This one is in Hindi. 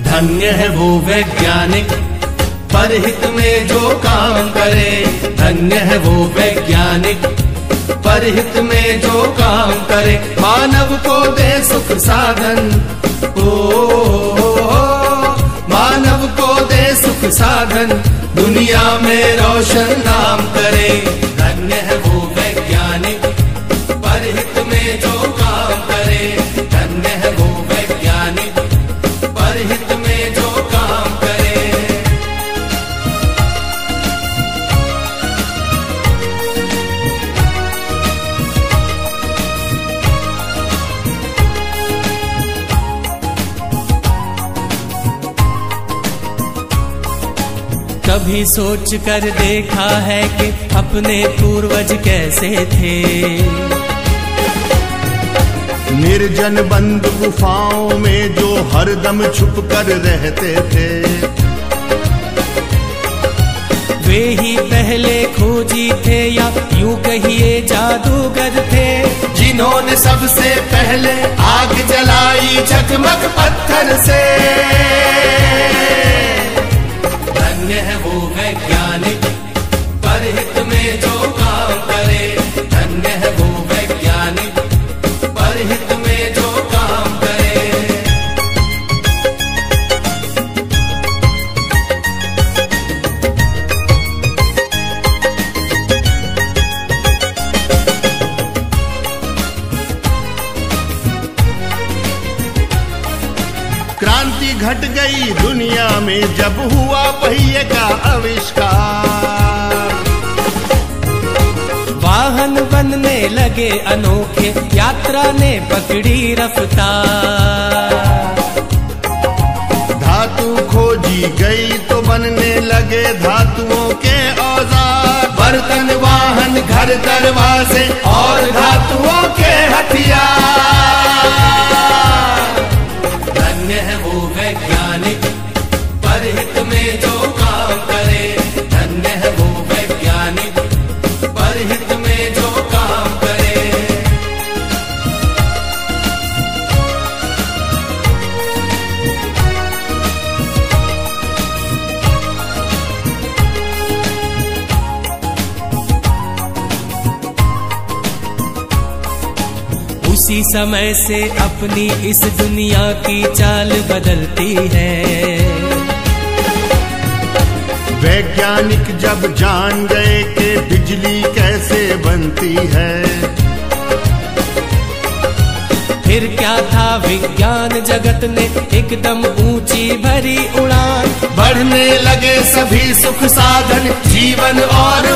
धन्य है वो वैज्ञानिक परहित में जो काम करे। धन्य है वो वैज्ञानिक परहित में जो काम करे। मानव को दे सुख साधन, ओ मानव को दे सुख साधन, दुनिया में रोशन नाम करे। धन्य है वो वैज्ञानिक परहित में जो काम करे। धन्य है वो वैज्ञानिक परहित में जो काम करे। कभी सोच कर देखा है कि अपने पूर्वज कैसे थे। निर्जन बंद गुफाओं में जो हरदम छुप कर रहते थे। वे ही पहले खोजी थे या यूं कहिए जादूगर थे, जिन्होंने सबसे पहले आग जलाई जगमग पत्थर से। धन्य है वो वैज्ञानिक परहित में जो काम करे। धन्य है वो वैज्ञानिक परहित में जो काम करे। क्रांति घट गई दुनिया में जब हुआ पहिए का आविष्कार। वाहन बनने लगे अनोखे, यात्रा ने पकड़ी रफ्तार। धातु खोजी गई तो बनने लगे धातुओं के औजार। बर्तन वाहन घर दरवाजे और धातुओं के हथियार। धन्य है वो वैज्ञानिक परहित में जो काम करे। धन्य है वो वैज्ञानिक परहित में जो काम करे। उसी समय से अपनी इस दुनिया की चाल बदलती है। वैज्ञानिक जब जान गए कि बिजली कैसे बनती है। फिर क्या था विज्ञान जगत ने एकदम ऊंची भरी उड़ान। बढ़ने लगे सभी सुख साधन, जीवन और